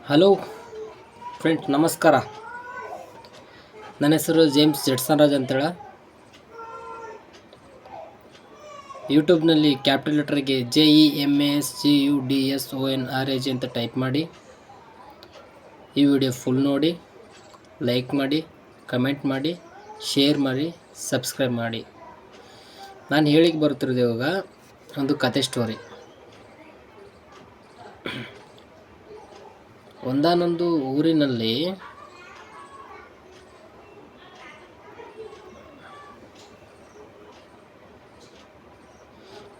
Hello friends, ನಮಸ್ಕಾರ. ನನ್ನ ಹೆಸರು ಜೇಮ್ಸ್ ಜಡ್ಸನ್ ರಾಜ್ ಅಂತೇಳಿ. ಯೂಟ್ಯೂಬ್ನಲ್ಲಿ ಕ್ಯಾಪಿಟಲ್ ಲೆಟರ್ಗೆ JEMASGUDSONRAG ಅಂತ ಟೈಪ್ ಮಾಡಿ ಈ ವಿಡಿಯೋ ಫುಲ್ ನೋಡಿ, ಲೈಕ್ ಮಾಡಿ, ಕಮೆಂಟ್ ಮಾಡಿ, ಶೇರ್ ಮಾಡಿ, ಸಬ್ಸ್ಕ್ರೈಬ್ ಮಾಡಿ. ನಾನು ಹೇಳಿಕ್ಕೆ ಬರ್ತಿರೋದು ಇವಾಗ ಒಂದು ಕತೆ ಸ್ಟೋರಿ. ಒಂದಾನೊಂದು ಊರಿನಲ್ಲಿ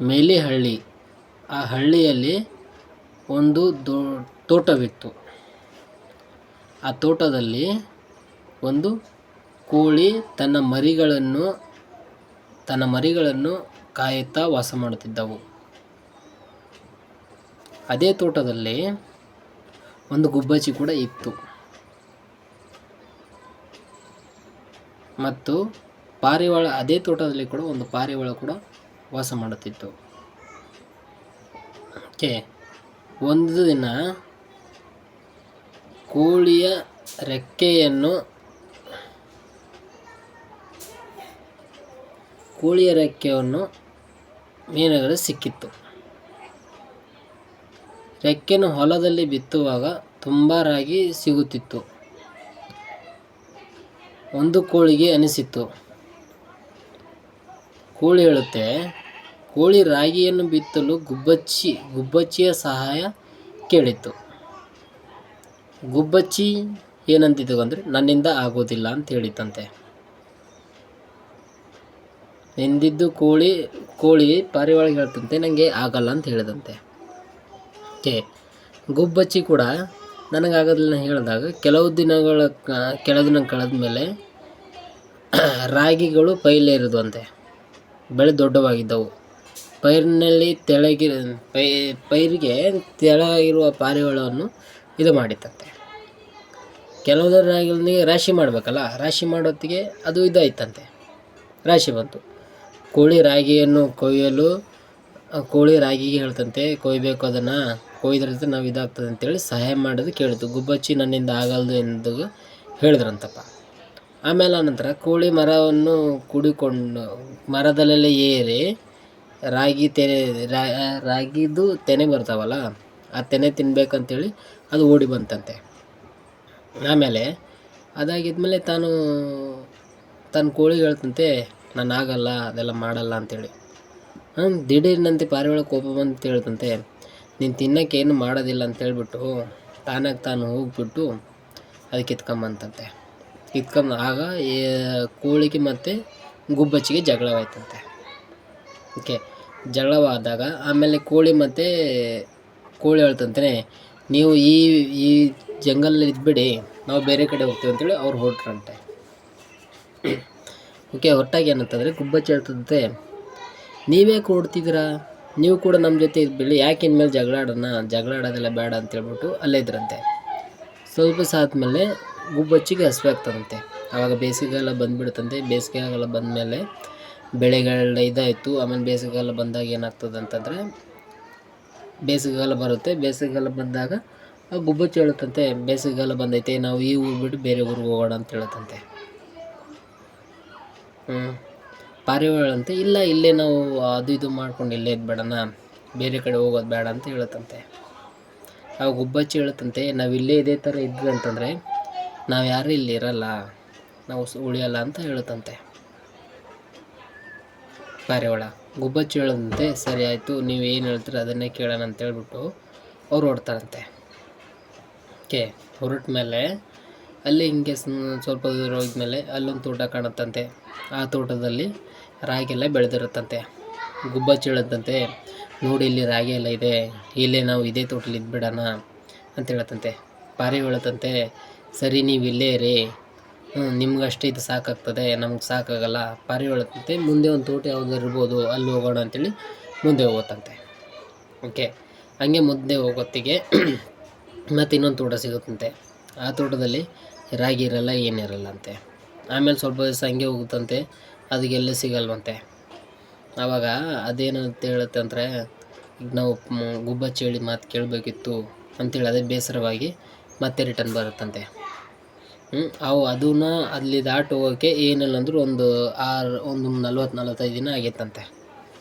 ಮೇಲಿಹಳ್ಳಿ, ಆ ಹಳ್ಳಿಯಲ್ಲಿ ಒಂದು ತೋಟವಿತ್ತು. ಆ ತೋಟದಲ್ಲಿ ಒಂದು ಕೋಳಿ ತನ್ನ ಮರಿಗಳನ್ನು ಕಾಯುತ್ತಾ ವಾಸ ಮಾಡುತ್ತಿದ್ದವು. ಅದೇ ತೋಟದಲ್ಲಿ ಒಂದು ಗುಬ್ಬಚ್ಚಿ ಕೂಡ ಇತ್ತು ಮತ್ತು ಪಾರಿವಾಳ. ಅದೇ ತೋಟದಲ್ಲಿ ಕೂಡ ಒಂದು ಪಾರಿವಾಳ ಕೂಡ ವಾಸ ಮಾಡುತ್ತಿತ್ತು. ಒಂದು ದಿನ ಕೋಳಿಯ ರೆಕ್ಕೆಯನ್ನು ಮೀನುಗಳು ಸಿಕ್ಕಿತ್ತು. ರೆಕ್ಕೆಯನ್ನು ಹೊಲದಲ್ಲಿ ಬಿತ್ತುವಾಗ ತುಂಬ ರಾಗಿ ಸಿಗುತ್ತಿತ್ತು. ಒಂದು ಕೋಳಿಗೆ ಅನಿಸಿತು. ಕೋಳಿ ಹೇಳುತ್ತೆ, ಕೋಳಿ ರಾಗಿಯನ್ನು ಬಿತ್ತಲು ಗುಬ್ಬಚ್ಚಿಯ ಸಹಾಯ ಕೇಳಿತು. ಗುಬ್ಬಚ್ಚಿ ಏನಂತಿದ್ದು ಅಂದರೆ, ನನ್ನಿಂದ ಆಗೋದಿಲ್ಲ ಅಂತ ಹೇಳಿತಂತೆ. ಎಂದಿದ್ದು ಕೋಳಿ ಪಾರಿವಾಳಗೆ ಹೇಳ್ತಂತೆ, ನನಗೆ ಆಗಲ್ಲ ಅಂತ ಹೇಳಿದಂತೆ. ಗುಬ್ಬಚ್ಚಿ ಕೂಡ ನನಗಾಗೋದಿಲ್ಲ ಹೇಳಿದಾಗ ಕೆಲವು ದಿನ ಕಳೆದ ಮೇಲೆ ರಾಗಿಗಳು ಪೈಲೇರಿದ್ವಂತೆ. ಬೆಳೆ ದೊಡ್ಡವಾಗಿದ್ದವು. ಪೈರಿಗೆ ತೆಳಗಿರುವ ಪಾರಿವಾಳವನ್ನು ಇದು ಮಾಡಿತ್ತಂತೆ. ಕೆಲವು ರಾಗಿಗಳಿಗೆ ರಾಶಿ ಮಾಡಬೇಕಲ್ಲ, ರಾಶಿ ಮಾಡೋತ್ತಿಗೆ ಅದು ಇದಾಯ್ತಂತೆ, ರಾಶಿ ಬಂತು. ಕೋಳಿ ರಾಗಿಗೆ ಹೇಳ್ತಂತೆ, ಕೊಯ್ಬೇಕು, ಅದನ್ನು ಕೊಯ್ದ್ರಂತೆ ನಾವು ಇದಾಗ್ತದೆ ಅಂತೇಳಿ ಸಹಾಯ ಮಾಡೋದು ಕೇಳಿತು. ಗುಬ್ಬಚ್ಚಿ ನನ್ನಿಂದ ಆಗಲ್ದು ಎಂದು ಹೇಳಿದ್ರಂತಪ್ಪ. ಆಮೇಲೆ ನಂತರ ಕೋಳಿ ಮರವನ್ನು ಮರದಲ್ಲೆಲ್ಲ ಏರಿ ರಾಗಿದು ತೆನೆ ಬರ್ತಾವಲ್ಲ, ಆ ತೆನೆ ತಿನ್ಬೇಕಂತೇಳಿ ಅದು ಓಡಿ ಬಂತಂತೆ. ಆಮೇಲೆ ಅದಾಗಿದ್ಮೇಲೆ ತನ್ನ ಕೋಳಿಗೆ ಹೇಳ್ತಂತೆ, ನಾನು ಆಗಲ್ಲ, ಅದೆಲ್ಲ ಮಾಡಲ್ಲ ಅಂತೇಳಿ. ದಿಢೀರ್ನಂತೆ ಪಾರಿವಾಳ ಕೋಪ ಬಂದು ಹೇಳ್ತಂತೆ, ನೀನು ತಿನ್ನೋಕ್ಕೇನು ಮಾಡೋದಿಲ್ಲ ಅಂತೇಳ್ಬಿಟ್ಟು ತಾನು ಹೋಗ್ಬಿಟ್ಟು ಅದು ಕಿತ್ಕೊಂಬಂತಂತೆ. ಆಗ ಕೋಳಿಗೆ ಮತ್ತು ಗುಬ್ಬಚ್ಚಿಗೆ ಜಗಳವಾಯ್ತಂತೆ. ಜಗಳವಾದಾಗ ಆಮೇಲೆ ಕೋಳಿ ಹೇಳ್ತಂತೆ, ನೀವು ಈ ಜಂಗಲಲ್ಲಿ ಇದ್ಬಿಡಿ, ನಾವು ಬೇರೆ ಕಡೆ ಹೋಗ್ತೀವಿ ಅಂತೇಳಿ ಅವ್ರು ಹೊರಟ್ರಂತೆ. ಹೊರಟಾಗಿ ಏನಂತಂದರೆ ಗುಬ್ಬಚ್ಚಿ ಹೇಳ್ತಂತೆ, ನೀವ್ಯಾಕೆ ಹೊಡ್ತಿದ್ದೀರಾ, ನೀವು ಕೂಡ ನಮ್ಮ ಜೊತೆ ಇದ್ಬಿಡಿ, ಯಾಕೆ ಇನ್ಮೇಲೆ ಜಗಳ ಆಡೋದೆಲ್ಲ ಬೇಡ ಅಂತೇಳ್ಬಿಟ್ಟು ಅಲ್ಲೇ ಇದ್ರಂತೆ. ಸ್ವಲ್ಪ ಸಾದ್ಮೇಲೆ ಗುಬ್ಬಚ್ಚಿಗೆ ಹಸಿವೆ ಆಗ್ತದಂತೆ. ಆವಾಗ ಬೇಸಿಗೆಗಾಲ ಬಂದುಬಿಡುತ್ತಂತೆ. ಬೇಸಿಗೆಗಾಲ ಬಂದಮೇಲೆ ಬೆಳೆಗಳ ಇದಾಯಿತು. ಆಮೇಲೆ ಬೇಸಿಗೆಗಾಲ ಬಂದಾಗ ಏನಾಗ್ತದೆ ಅಂತಂದರೆ, ಬೇಸಿಗೆಗಾಲ ಬರುತ್ತೆ. ಬೇಸಿಗೆಗಾಲ ಬಂದಾಗ ಆ ಗುಬ್ಬಚ್ಚಿ ಹೇಳುತ್ತಂತೆ, ಬೇಸಿಗೆಗಾಲ ಬಂದೈತೆ, ನಾವು ಈ ಊರು ಬಿಟ್ಟು ಬೇರೆ ಊರಿಗೆ ಹೋಗೋಣ ಅಂತ ಹೇಳುತ್ತಂತೆ. ಪಾರಿವಾಳಂತೆ, ಇಲ್ಲ, ಇಲ್ಲೇ ನಾವು ಅದು ಇದು ಮಾಡ್ಕೊಂಡು ಇಲ್ಲೇ ಇದ್ಬೇಡಣ, ಬೇರೆ ಕಡೆ ಹೋಗೋದು ಬೇಡ ಅಂತ ಹೇಳುತ್ತಂತೆ. ಆವಾಗ ಗುಬ್ಬಚ್ಚಿ ಹೇಳುತ್ತಂತೆ, ನಾವು ಇಲ್ಲೇ ಇದೇ ಥರ ಇದ್ವಿ ಅಂತಂದರೆ ನಾವು ಯಾರೂ ಇಲ್ಲಿ ಇರಲ್ಲ, ನಾವು ಉಳಿಯಲ್ಲ ಅಂತ ಹೇಳುತ್ತಂತೆ ಪಾರಿವಾಳ. ಗುಬ್ಬಚ್ಚಿ ಹೇಳದಂತೆ, ಸರಿ ಆಯಿತು, ನೀವು ಏನು ಹೇಳ್ತೀರ ಅದನ್ನೇ ಕೇಳೋಣ ಅಂತ ಹೇಳ್ಬಿಟ್ಟು ಅವ್ರು ಹೊರಡ್ತಾರಂತೆ. ಹೊರಟ ಮೇಲೆ ಅಲ್ಲಿ ಹಿಂಗೆ ಸ್ವಲ್ಪ ದೂರ ಹೋದ್ಮೇಲೆ ಅಲ್ಲೊಂದು ತೋಟ ಕಾಣುತ್ತಂತೆ. ಆ ತೋಟದಲ್ಲಿ ರಾಗಿ ಎಲ್ಲ ಬೆಳೆದಿರುತ್ತಂತೆ. ಗುಬ್ಬಚ್ಚಿ ಹೇಳುತ್ತಂತೆ, ನೋಡಿ ಇಲ್ಲಿ ರಾಗಿ ಎಲ್ಲ ಇದೆ, ಇಲ್ಲೇ ನಾವು ಇದೇ ತೋಟದಲ್ಲಿ ಇದ್ಬಿಡೋಣ ಅಂತ ಹೇಳತ್ತಂತೆ. ಪಾರಿವಾಳ ಹೇಳುತ್ತಂತೆ, ಸರಿ, ನೀವು ಇಲ್ಲೇ ಇರಿ, ನಿಮ್ಗಷ್ಟೇ ಇದು ಸಾಕಾಗ್ತದೆ, ನಮ್ಗೆ ಸಾಕಾಗಲ್ಲ. ಪಾರಿವಾಳ ಹೇಳುತ್ತಂತೆ, ಮುಂದೆ ಒಂದು ತೋಟ ಯಾವ್ದು ಇರ್ಬೋದು, ಅಲ್ಲಿ ಹೋಗೋಣ ಅಂತೇಳಿ ಮುಂದೆ ಹೋಗುತ್ತಂತೆ. ಹಂಗೆ ಮುಂದೆ ಹೋಗೋತ್ತಿಗೆ ಮತ್ತು ಇನ್ನೊಂದು ತೋಟ ಸಿಗುತ್ತಂತೆ. ಆ ತೋಟದಲ್ಲಿ ರಾಗಿ ಇರಲ್ಲ, ಏನಿರಲ್ಲ ಅಂತೆ. ಆಮೇಲೆ ಸ್ವಲ್ಪ ದಿವಸ ಹಂಗೆ ಹೋಗುತ್ತಂತೆ, ಅದಕ್ಕೆಲ್ಲ ಸಿಗಲ್ವಂತೆ. ಆವಾಗ ಅದೇನಂತ ಹೇಳುತ್ತೆ ಅಂದರೆ, ಈಗ ನಾವು ಗುಬ್ಬಚ್ಚಿ ಹೇಳಿದ ಮಾತು ಕೇಳಬೇಕಿತ್ತು ಅಂತೇಳಿ ಅದೇ ಬೇಸರವಾಗಿ ಮತ್ತೆ ರಿಟರ್ನ್ ಬರುತ್ತಂತೆ. ಅವು ಅದನ್ನ ಅಲ್ಲಿ ದಾಟಿ ಹೋಗೋಕ್ಕೆ ಏನಿಲ್ಲ ಅಂದರೂ ಒಂದು 40-45 ದಿನ ಆಗೈತಂತೆ.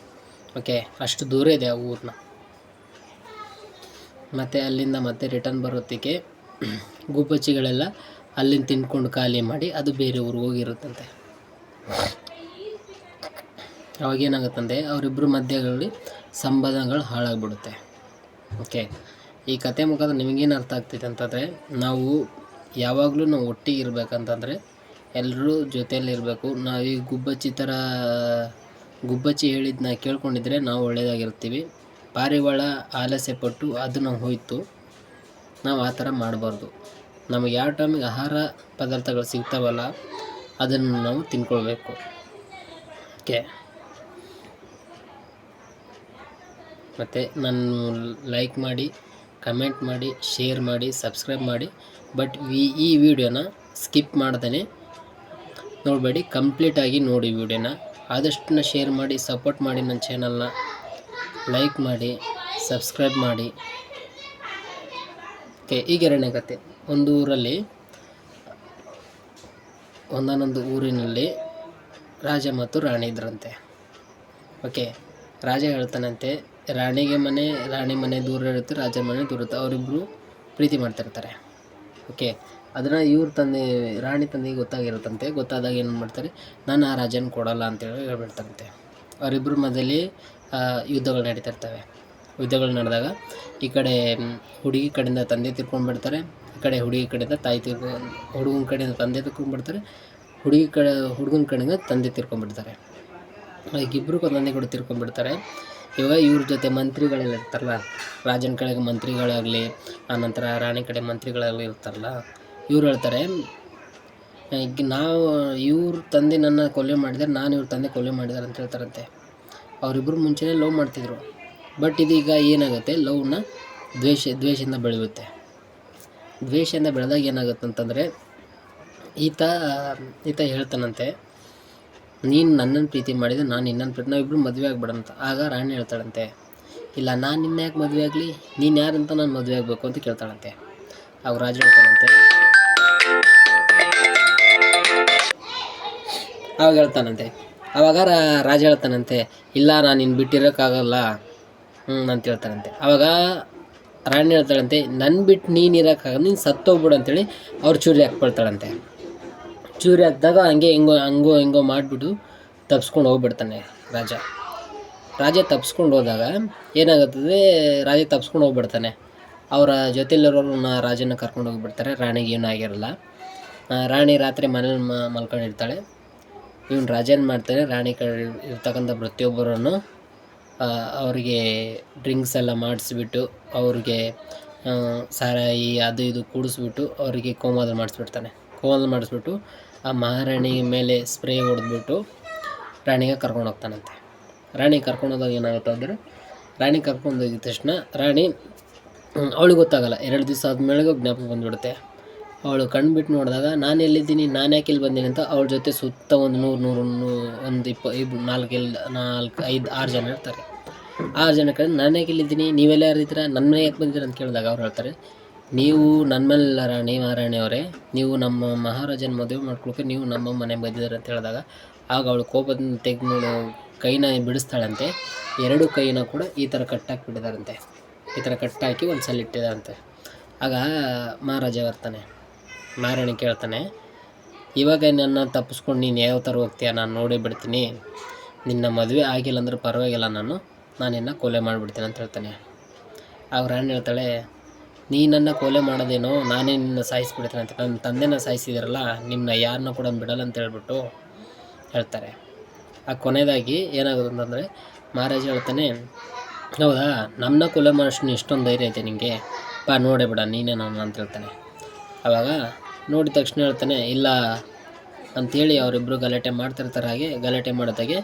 ಓಕೆ, ಅಷ್ಟು ದೂರ ಇದೆ ಆ ಊರನ್ನ. ಮತ್ತು ಅಲ್ಲಿಂದ ಮತ್ತೆ ರಿಟರ್ನ್ ಬರೋತ್ತಿಗೆ ಗುಬ್ಬಚ್ಚಿಗಳೆಲ್ಲ ಅಲ್ಲಿಂದ ತಿನ್ಕೊಂಡು ಖಾಲಿ ಮಾಡಿ ಅದು ಬೇರೆ ಊರಿಗೆ ಹೋಗಿರುತ್ತಂತೆ. ಅವಾಗೇನಾಗುತ್ತಂತೆ, ಅವರಿಬ್ಬರು ಮಧ್ಯದಲ್ಲಿ ಸಂಬಂಧಗಳು ಹಾಳಾಗ್ಬಿಡುತ್ತೆ. ಓಕೆ, ಈ ಕತೆ ಮುಖಾಂತರ ನಿಮಗೇನು ಅರ್ಥ ಆಗ್ತೈತೆ ಅಂತಂದರೆ, ನಾವು ಯಾವಾಗಲೂ ನಾವು ಒಟ್ಟಿಗೆ ಇರಬೇಕಂತಂದರೆ ಎಲ್ಲರೂ ಜೊತೆಯಲ್ಲಿರಬೇಕು. ನಾವು ಈ ಗುಬ್ಬಚ್ಚಿ ಹೇಳಿದ್ದನ್ನ ಕೇಳ್ಕೊಂಡಿದ್ರೆ ನಾವು ಒಳ್ಳೆಯದಾಗಿರ್ತೀವಿ. ಪಾರಿವಾಳ ಆಲಸ್ಯ ಪಟ್ಟು ಅದನ್ನು ಹೋಯ್ತು, ನಾವು ಆ ಥರ ಮಾಡಬಾರ್ದು. ನಮಗೆ ಯಾವ ಟೈಮಿಗೆ ಆಹಾರ ಪದಾರ್ಥಗಳು ಸಿಗ್ತಾವಲ್ಲ ಅದನ್ನು ನಾವು ತಿನ್ಕೊಳ್ಬೇಕು. ಓಕೆ, ಮತ್ತು ನಾನು ಲೈಕ್ ಮಾಡಿ, ಕಮೆಂಟ್ ಮಾಡಿ, ಶೇರ್ ಮಾಡಿ, ಸಬ್ಸ್ಕ್ರೈಬ್ ಮಾಡಿ. ಬಟ್ ಈ ವಿಡಿಯೋನ ಸ್ಕಿಪ್ ಮಾಡ್ದೇ ನೋಡಬೇಡಿ, ಕಂಪ್ಲೀಟಾಗಿ ನೋಡಿ ವಿಡಿಯೋನ. ಆದಷ್ಟು ಶೇರ್ ಮಾಡಿ, ಸಪೋರ್ಟ್ ಮಾಡಿ, ನನ್ನ ಚಾನಲ್ನ ಲೈಕ್ ಮಾಡಿ, ಸಬ್ಸ್ಕ್ರೈಬ್ ಮಾಡಿ. ಓಕೆ, ಈಗ ಎರಡನೇ ಕತೆ. ಒಂದೊಂದು ಊರಿನಲ್ಲಿ ರಾಜ ಮತ್ತು ರಾಣಿ ಇದ್ರಂತೆ. ಓಕೆ, ರಾಜ ಹೇಳ್ತಾನಂತೆ, ರಾಣಿ ಮನೆ ದೂರ ಇರುತ್ತೆ, ರಾಜ ಮನೆ ದೂರ ಇರುತ್ತೆ. ಅವರಿಬ್ಬರು ಪ್ರೀತಿ ಮಾಡ್ತಿರ್ತಾರೆ. ಓಕೆ, ಅದನ್ನು ರಾಣಿ ತಂದೆಗೆ ಗೊತ್ತಾಗಿರುತ್ತಂತೆ. ಗೊತ್ತಾದಾಗ ಏನು ಮಾಡ್ತಾರೆ, ನಾನು ಆ ರಾಜನ ಕೊಡಲ್ಲ ಅಂತೇಳಿ ಹೇಳ್ಬಿಡ್ತಾರಂತೆ. ಅವರಿಬ್ಬರ ಮಧ್ಯದಲ್ಲಿ ಯುದ್ಧಗಳು ನಡೀತಿರ್ತವೆ. ಯುದ್ಧಗಳು ನಡೆದಾಗ ಈ ಕಡೆ ಹುಡುಗಿ ಕಡೆಯಿಂದ ತಂದೆ ತಿರ್ಕೊಂಡ್ಬಿಡ್ತಾರೆ, ಈ ಕಡೆ ಹುಡುಗಿ ಕಡೆಯಿಂದ ಹುಡುಗನ ಕಡೆಯಿಂದ ತಂದೆ ತಿರ್ಕೊಂಡ್ಬಿಡ್ತಾರೆ, ಹುಡುಗನ ಕಡೆಯಿಂದ ತಂದೆ ತಿರ್ಕೊಂಡ್ಬಿಡ್ತಾರೆ. ಈಗ ಇಬ್ಬರು ತಂದೆ ಕೂಡ ತಿರ್ಕೊಂಡ್ಬಿಡ್ತಾರೆ. ಇವಾಗ ಇವ್ರ ಜೊತೆ ಮಂತ್ರಿಗಳೆಲ್ಲ ಇರ್ತಾರಲ್ಲ, ರಾಜನ ಕಡೆಗೆ ಮಂತ್ರಿಗಳಾಗಲಿ, ಆನಂತರ ರಾಣಿ ಕಡೆ ಮಂತ್ರಿಗಳಾಗಲಿ ಇರ್ತಾರಲ್ಲ, ಇವ್ರು ಹೇಳ್ತಾರೆ, ಈಗ ಇವ್ರ ತಂದೆ ನನ್ನ ಕೊಲೆ ಮಾಡಿದರೆ, ನಾನು ಇವ್ರ ತಂದೆ ಕೊಲೆ ಮಾಡಿದ್ದಾರೆ ಅಂತ ಹೇಳ್ತಾರಂತೆ. ಅವರಿಬ್ಬರು ಮುಂಚೆನೇ ಲವ್ ಮಾಡ್ತಿದ್ರು. ಬಟ್ ಇದೀಗ ಏನಾಗುತ್ತೆ, ಲವ್ನ ದ್ವೇಷದಿಂದ ಬೆಳೆಯುತ್ತೆ. ದ್ವೇಷದಿಂದ ಬೆಳೆದಾಗ ಏನಾಗುತ್ತೆ ಅಂತಂದರೆ, ಈತ ಹೇಳ್ತಾನಂತೆ, ನೀನು ನನ್ನನ್ನು ಪ್ರೀತಿ ಮಾಡಿದರೆ ನಾನು ನಿನ್ನನ್ನು ಪ್ರೀತಿ, ನಾವಿಬ್ಬರು ಮದುವೆ ಆಗ್ಬಿಡೋಣ ಅಂತ. ಆಗ ರಾಣಿ ಹೇಳ್ತಾಳಂತೆ, ಇಲ್ಲ, ನಾನು ನಿನ್ನ ಯಾಕೆ ಮದುವೆ ಆಗಲಿ, ನೀನು ಯಾರಂತ ನಾನು ಮದುವೆ ಆಗಬೇಕು ಅಂತ ಕೇಳ್ತಾಳಂತೆ. ಆಗ ರಾಜ ಹೇಳ್ತಾನಂತೆ, ಆವಾಗ ರಾಜ ಹೇಳ್ತಾನಂತೆ, ಇಲ್ಲ, ನಾನು ನಿನ್ನ ಬಿಟ್ಟಿರೋಕ್ಕಾಗಲ್ಲ ಅಂತ ಹೇಳ್ತಾನಂತೆ. ಆವಾಗ ರಾಣಿ ಹೇಳ್ತಾಳಂತೆ, ನನ್ನ ಬಿಟ್ಟು ನೀನು ಇರೋಕ್ಕಾಗಲ್ಲ, ನೀನು ಸತ್ತೋಗ್ಬಿಡು ಅಂತೇಳಿ ಅವ್ರು ಚೂರಿ ಹಾಕ್ಕೊಳ್ತಾಳಂತೆ. ಚೂರಿ ಹಾಕಿದಾಗ ಹಂಗೆ ಹೆಂಗೋ ಮಾಡಿಬಿಟ್ಟು ತಪ್ಸ್ಕೊಂಡು ಹೋಗ್ಬಿಡ್ತಾನೆ ರಾಜ ತಪ್ಸ್ಕೊಂಡು ಹೋದಾಗ ಏನಾಗುತ್ತದೆ, ರಾಜ ತಪ್ಸ್ಕೊಂಡು ಹೋಗ್ಬಿಡ್ತಾನೆ. ಅವರ ಜೊತೆಯಲ್ಲಿರೋರನ್ನ ರಾಜನ ಕರ್ಕೊಂಡು ಹೋಗಿಬಿಡ್ತಾರೆ. ರಾಣಿಗೆ ಏನೂ ಆಗಿರಲ್ಲ. ರಾಣಿ ರಾತ್ರಿ ಮನೇಲಿ ಮಲ್ಕೊಂಡಿರ್ತಾಳೆ. ಇವನು ರಾಜನ ಮಾಡ್ತಾನೆ, ರಾಣಿ ಕಡೆ ಇರ್ತಕ್ಕಂಥ ಪ್ರತಿಯೊಬ್ಬರನ್ನು ಅವರಿಗೆ ಡ್ರಿಂಕ್ಸ್ ಎಲ್ಲ ಮಾಡಿಸ್ಬಿಟ್ಟು, ಅವ್ರಿಗೆ ಸಾರಾಯಿ ಅದು ಇದು ಕೂಡಿಸ್ಬಿಟ್ಟು ಅವರಿಗೆ ಕೋಮಾದಲ್ಲಿ ಮಾಡಿಸ್ಬಿಟ್ಟು ಆ ಮಹಾರಾಣಿ ಮೇಲೆ ಸ್ಪ್ರೇ ಹೊಡೆದ್ಬಿಟ್ಟು ರಾಣಿಗೆ ಕರ್ಕೊಂಡು ಹೋಗ್ತಾನಂತೆ. ರಾಣಿ ಕರ್ಕೊಂಡೋದಾಗ ಏನಾಗುತ್ತೆ ಅಂದರೆ, ರಾಣಿ ಕರ್ಕೊಂಡೋಗಿದ ತಕ್ಷಣ ರಾಣಿ ಅವಳಿಗೆ ಗೊತ್ತಾಗಲ್ಲ. 2 ದಿವಸ ಆದಮೇಲೆ ಜ್ಞಾಪಕ ಬಂದುಬಿಡುತ್ತೆ. ಅವಳು ಕಣ್ಬಿಟ್ಟು ನೋಡಿದಾಗ, ನಾನು ಎಲ್ಲಿದ್ದೀನಿ, ನಾನು ಯಾಕೆ ಇಲ್ಲಿ ಬಂದೀನಿ ಅಂತ ಅವಳ ಜೊತೆ ಸುತ್ತ ಒಂದು 6 ಜನ ಇರ್ತಾರೆ. 6 ಜನ ಕಡೆ ನಾನು ಯಾಕೆ ಇಲ್ಲಿದ್ದೀನಿ, ನೀವೆಲ್ಲ ಯಾರಿದ್ದೀರಾ, ನನ್ನ ಮನೆ ಯಾಕೆ ಬಂದಿದ್ದೀರ ಅಂತ ಕೇಳಿದಾಗ ಅವ್ರು ಹೇಳ್ತಾರೆ, ನೀವು ನನ್ನ ಮೇಲೆಲ್ಲ ಮಹಾರಾಣಿ ಅವರೇ, ನೀವು ನಮ್ಮ ಮಹಾರಾಜನ ಮದುವೆ ಮಾಡ್ಕೊಳ್ಳೋಕೆ ನೀವು ನಮ್ಮ ಮನೆಗೆ ಬಂದಿದ್ದಾರೆ ಅಂತ ಹೇಳಿದಾಗ, ಆಗ ಅವಳು ಕೋಪದಿಂದ ತೆಗೆದು ಕೈನ ಬಿಡಿಸ್ತಾಳಂತೆ. 2 ಕೈನ ಕೂಡ ಈ ಥರ ಕಟ್ಟಾಕಿಬಿಟ್ಟಿದ್ದಾರಂತೆ. ಈ ಥರ ಕಟ್ಟಾಕಿ ಒಂದು ಸಲ ಇಟ್ಟಿದ್ದಾರಂತೆ. ಆಗ ಮಹಾರಾಜ ಬರ್ತಾನೆ. ಮಹಾರಾಣಿ ಕೇಳ್ತಾನೆ, ಇವಾಗ ನನ್ನ ತಪ್ಪಿಸ್ಕೊಂಡು ನೀನು ಯಾವ ಥರ ಹೋಗ್ತೀಯ, ನಾನು ನೋಡೇ ಬಿಡ್ತೀನಿ, ನಿನ್ನ ಮದುವೆ ಆಗಿಲ್ಲ ಅಂದ್ರೆ ಪರವಾಗಿಲ್ಲ, ನಾನು ನಿನ್ನ ಕೊಲೆ ಮಾಡಿಬಿಡ್ತೀನಿ ಅಂತ ಹೇಳ್ತಾನೆ. ಆಗ ರಾಣಿ ಹೇಳ್ತಾಳೆ, ನೀನನ್ನು ಕೊಲೆ ಮಾಡೋದೇನೋ, ನಾನೇ ನಿನ್ನ ಸಾಯಿಸಿಬಿಡ್ತೀನಿ ಅಂತ, ನನ್ನ ತಂದೆನ ಸಾಯಿಸಿದಿರಲ್ಲ, ನಿಮ್ಮನ್ನ ಯಾರನ್ನ ಕೂಡ ಬಿಡಲ್ಲ ಅಂತ ಹೇಳ್ಬಿಟ್ಟು ಹೇಳ್ತಾರೆ. ಆ ಕೊನೆಯದಾಗಿ ಏನಾಗುತ್ತೆ ಅಂತಂದರೆ, ಮಹಾರಾಜ ಹೇಳ್ತಾನೆ, ಹೌದಾ, ನಮ್ಮನ್ನ ಕೊಲೆ ಮಾಡೋಷ್ಟು ಎಷ್ಟೊಂದು ಧೈರ್ಯ ಐತೆ ನಿನಗೆ, ಬಾ ನೋಡೇ ಬಿಡ ನೀನೇ ನಾನು ಅಂತ ಹೇಳ್ತಾನೆ. ಆವಾಗ ನೋಡಿದ ತಕ್ಷಣ ಹೇಳ್ತಾನೆ, ಇಲ್ಲ ಅಂಥೇಳಿ ಅವರಿಬ್ಬರು ಗಲಾಟೆ ಮಾಡ್ತಿರ್ತಾರೆ. ಹಾಗೆ ಗಲಾಟೆ ಮಾಡೋದಾಗೆ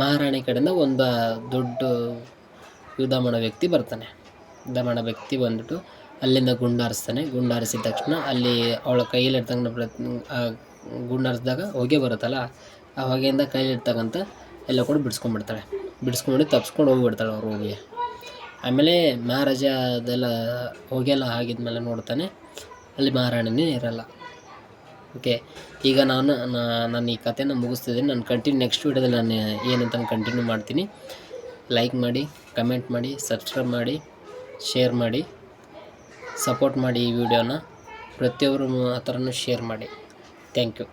ಮಹಾರಾಣಿ ಕಡೆಯಿಂದ ಒಂದು ದೊಡ್ಡ ಯುದ್ಧ ಮಾಡೋ ವ್ಯಕ್ತಿ ಬರ್ತಾನೆ. ಯುದ್ಧ ಮಾಡೋ ವ್ಯಕ್ತಿ ಬಂದ್ಬಿಟ್ಟು ಅಲ್ಲಿಂದ ಗುಂಡಾರಿಸ್ತಾನೆ. ಗುಂಡಾರಿಸಿದ ತಕ್ಷಣ ಅಲ್ಲಿ ಅವಳ ಕೈಯಲ್ಲಿರ್ತಕ್ಕಂಥ ಗುಂಡಾರಿಸಿದಾಗ ಹೊಗೆ ಬರುತ್ತಲ್ಲ, ಆ ಹೊಗೆಯಿಂದ ಕೈಯಲ್ಲಿರ್ತಕ್ಕಂಥ ಎಲ್ಲ ಕೂಡ ಬಿಡಿಸ್ಕೊಂಡು ತಪ್ಸ್ಕೊಂಡು ಹೋಗ್ಬಿಡ್ತಾಳೆ ಅವ್ರ ಹೋಗಿ. ಆಮೇಲೆ ಮಹಾರಾಜ ಅದೆಲ್ಲ ಹೊಗೆಲ್ಲ ಆಗಿದ್ಮೇಲೆ ನೋಡ್ತಾನೆ, ಅಲ್ಲಿ ಮಹಾರಾಣಿನೇ ಇರಲ್ಲ. ಓಕೆ, ಈಗ ನಾನು ಈ ಕಥೆನ ಮುಗಿಸ್ತಿದ್ದೀನಿ. ನಾನು ನೆಕ್ಸ್ಟ್ ವೀಡಿಯೋದಲ್ಲಿ ನಾನು ಏನಂತ ಕಂಟಿನ್ಯೂ ಮಾಡ್ತೀನಿ. ಲೈಕ್ ಮಾಡಿ, ಕಮೆಂಟ್ ಮಾಡಿ, ಸಬ್ಸ್ಕ್ರೈಬ್ ಮಾಡಿ, ಶೇರ್ ಮಾಡಿ, ಸಪೋರ್ಟ್ ಮಾಡಿ. ಈ ವಿಡಿಯೋನ ಪ್ರತಿಯೊಬ್ಬರು ಆ ಥರನೂ ಶೇರ್ ಮಾಡಿ. Thank you.